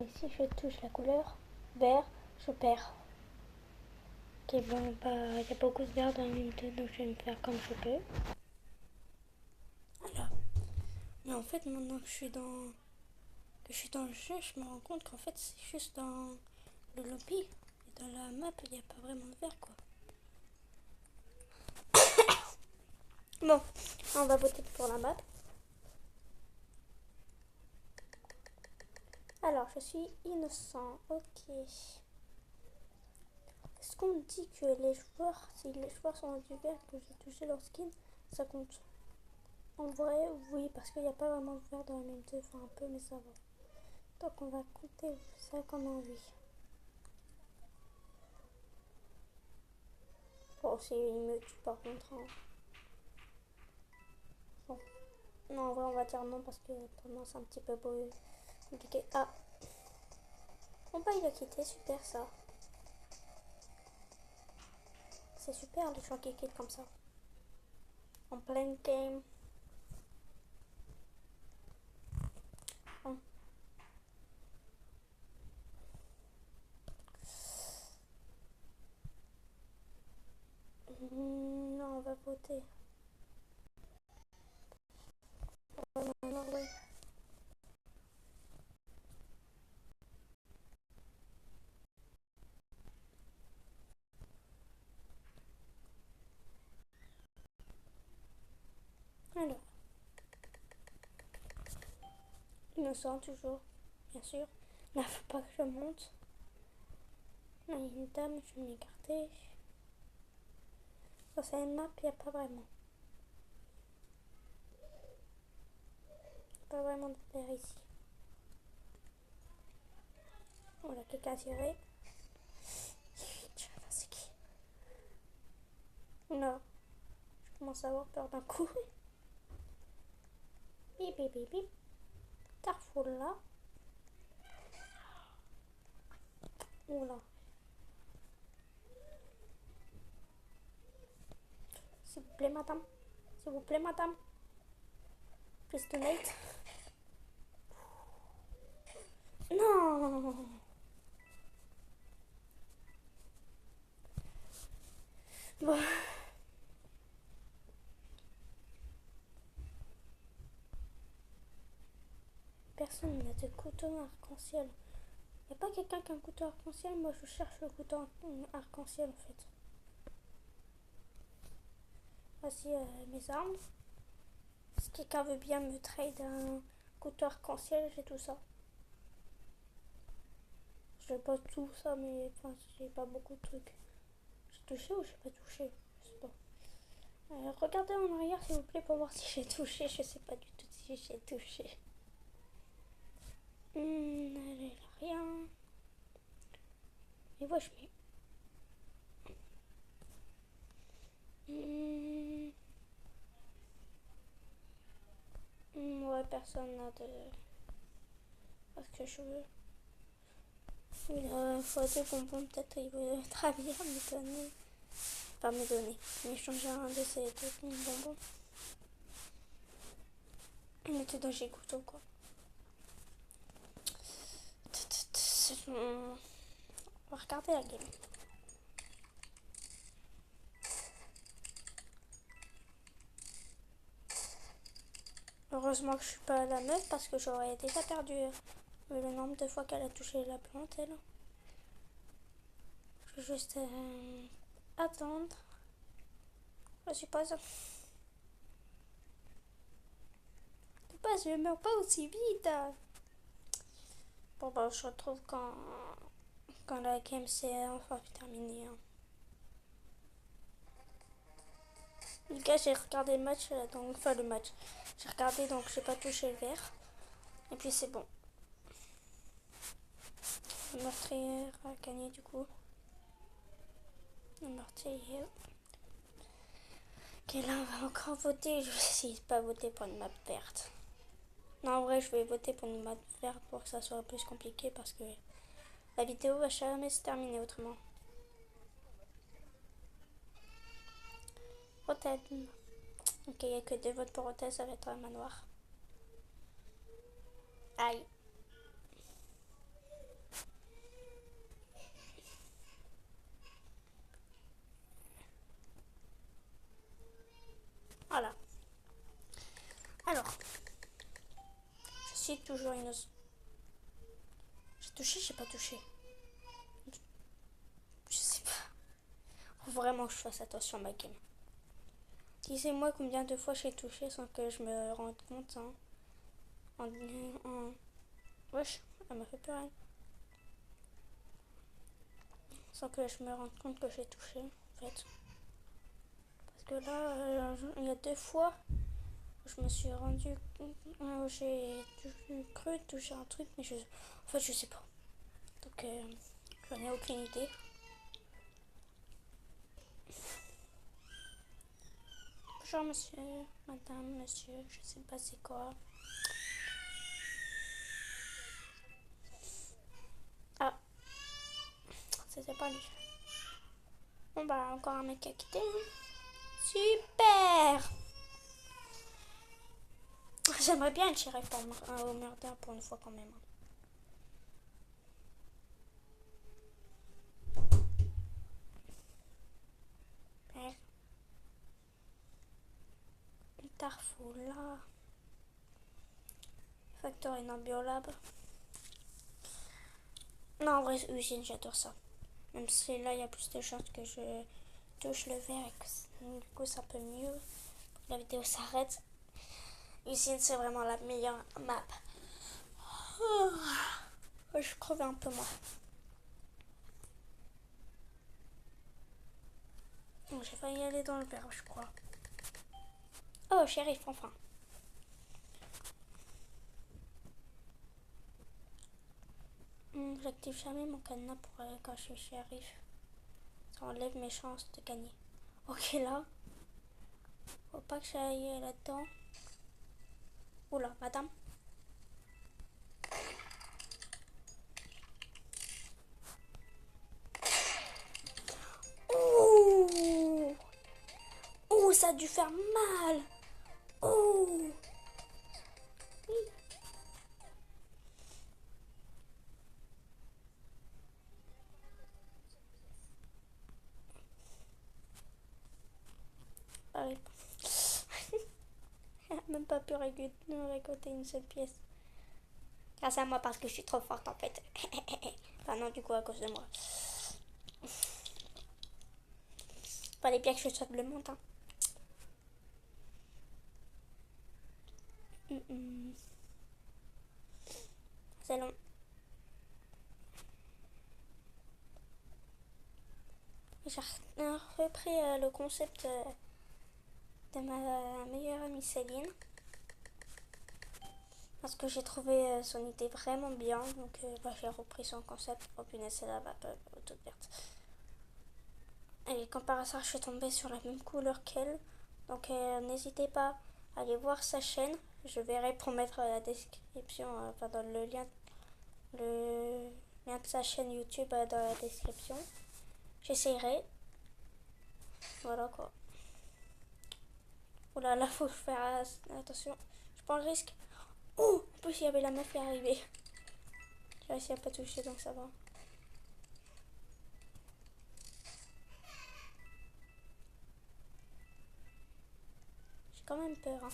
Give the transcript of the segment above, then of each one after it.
Et si je touche la couleur vert, je perds. Ok, bon, bah, il y a beaucoup de vert dans une tête, donc je vais me faire comme je peux. Voilà. Mais en fait, maintenant que je suis dans le jeu, je me rends compte qu'en fait, c'est juste dans le lobby. Et dans la map, il n'y a pas vraiment de vert, quoi. Bon, on va voter pour la map. Alors, je suis innocent. Ok. Est-ce qu'on me dit que les joueurs, si les joueurs sont du vert, que j'ai touché leur skin, ça compte? En vrai, oui, parce qu'il n'y a pas vraiment de vert dans la même 2, enfin un peu, mais ça va. Donc on va compter ça comme un oui. Bon, si il me tue par contre. Hein. Bon. Non, en vrai, on va dire non parce que tellement c'est un petit peu compliqué. Ah, bon bah il a quitté, super ça. C'est super les gens qui quittent comme ça. En pleine game. Bon. Non, on va voter. Non, oui. Alors, innocent toujours, bien sûr. Là, faut pas que je monte. Là, il y a une dame, je vais m'écarter. Quand c'est une map, il n'y a pas vraiment. Pas vraiment de verre ici. Voilà, quelqu'un a tiré. C'est qui? Non, je commence à avoir peur d'un coup. Bip bip bip bip. Carrefour là. Oula. S'il vous plaît, madame. S'il vous plaît, madame. Please donate. Non. Bon. Personne n'a de couteau arc-en-ciel. Y a pas quelqu'un qui a un couteau arc-en-ciel? Moi, je cherche le couteau arc-en-ciel en fait. Voici mes armes. Si quelqu'un veut bien me trade un couteau arc-en-ciel, j'ai tout ça. J'ai pas tout ça, mais enfin, j'ai pas beaucoup de trucs. J'ai touché ou j'ai pas touché? Je sais pas. Regardez en arrière s'il vous plaît pour voir si j'ai touché. Je sais pas du tout si j'ai touché. Elle a rien. Mais wesh, mais. Ouais, personne n'a de. Parce que je veux. Il faut des bonbons, peut-être il veut très bien me donner. Pas me donner. Mais changer un de ces deux bonbons. Il mettait dans chez couteau quoi. On va regarder la game. Heureusement que je suis pas la meuf parce que j'aurais déjà perdu le nombre de fois qu'elle a touché la plante elle. Je vais juste attendre. Je suis pas. Je meurs pas aussi vite. Bon bah je retrouve quand la game s'est enfin terminée. Hein. Les gars j'ai regardé le match donc enfin le match. J'ai regardé donc j'ai pas touché le verre. Et puis c'est bon. Le meurtrier a gagné du coup. Le meurtrier. Ok là on va encore voter. Je vais essayer de pas voter pour une map verte. Non en vrai je vais voter pour une map verte pour que ça soit plus compliqué parce que la vidéo va jamais se terminer autrement. Rotel. Ok, il n'y a que 2 votes pour Rotel, ça va être un manoir. Aïe. toujours une... J'ai touché, j'ai pas touché. Je sais pas. Faut vraiment que je fasse attention à ma game. Disez-moi combien de fois j'ai touché sans que je me rende compte. Hein. Wesh, elle m'a fait peur. Hein. Sans que je me rende compte que j'ai touché, en fait. Parce que là, il y a 2 fois, je me suis rendu... j'ai cru toucher un truc, mais en fait, je sais pas. Donc, j'en ai aucune idée. Bonjour, monsieur, madame, monsieur, je sais pas c'est quoi. Ah, c'était pas lui. Bon, bah, encore un mec à quitter. Hein. Super! J'aimerais bien être shérif au murder pour une fois quand même. Bref. Tarfoula. Facteur Biolab. Non, en vrai, usine, j'adore ça. Même si là, il y a plus de chances que je touche le verre et que du coup, c'est un peu mieux. La vidéo s'arrête. Usine, c'est vraiment la meilleure map. Oh, je crevais un peu, moi. J'ai failli aller dans le verre, je crois. Oh, shérif, enfin. J'active jamais mon cadenas pour quand je suis shérif. Ça enlève mes chances de gagner. Ok, là. Faut pas que j'aille là-dedans. Oula, madame. Ouh. Ouh, ça a dû faire mal. Ouh. Elle n'a même pas pu récolter une seule pièce. Grâce à moi parce que je suis trop forte en fait. Enfin non, du coup à cause de moi. Fallait bien que je sois bleu montant. C'est long. J'ai repris le concept de ma meilleure amie Céline. Parce que j'ai trouvé son idée vraiment bien. Donc j'ai repris son concept. Oh punaise, c'est la vape toute verte. Et comme par hasard, je suis tombée sur la même couleur qu'elle. Donc n'hésitez pas à aller voir sa chaîne. Je verrai pour mettre la description, enfin dans le lien de sa chaîne YouTube dans la description. J'essayerai. Voilà quoi. Oh là là, faut faire attention. Je prends le risque. Oh, en plus il y avait la meuf qui est arrivée. J'ai réussi à pas toucher donc ça va. J'ai quand même peur. Hein.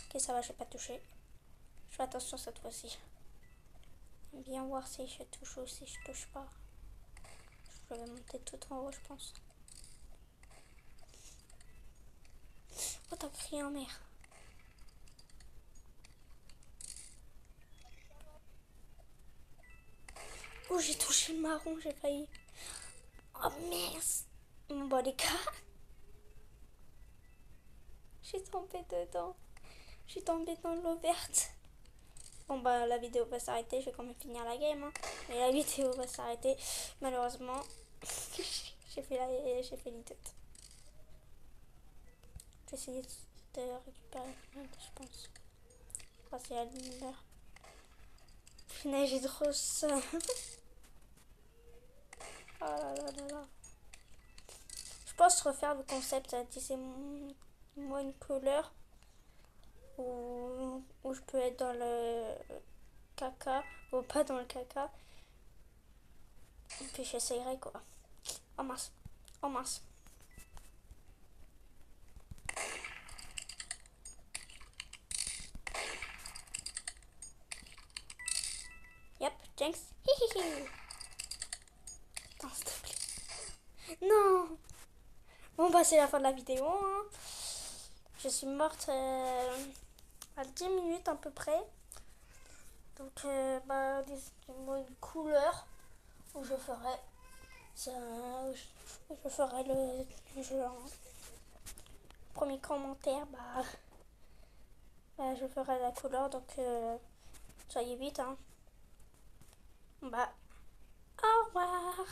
Ok, ça va, je vais pas toucher. Je fais attention cette fois-ci. Bien voir si je touche ou si je touche pas. Je vais monter tout en haut, je pense. Oh, t'as crié en mer. Oh, j'ai touché le marron, j'ai failli. Oh, merde. Bon, les gars. Je suis tombée dedans. Je suis tombée dans l'eau verte. Bon, bah, la vidéo va s'arrêter. Je vais quand même finir la game. Hein. Mais la vidéo va s'arrêter. Malheureusement, j'ai fait l'idée. Je vais essayer de récupérer, je pense. Oh, c'est à l'heure. Punaise, j'ai trop ça. Oh là là là là. Je pense refaire le concept. Disez-moi une couleur où je peux être dans le caca ou pas dans le caca. Et puis j'essayerai quoi. Oh mince. Oh mince. Jinx. Hihihi. Attends, s'il te plaît. Non. Bon, bah, c'est la fin de la vidéo. Hein. Je suis morte à 10 minutes à peu près. Donc, bah, une couleur où je ferai ça. Je ferai le jeu. Hein. Premier commentaire, bah, je ferai la couleur. Donc, soyez vite. Hein. Bah, au revoir.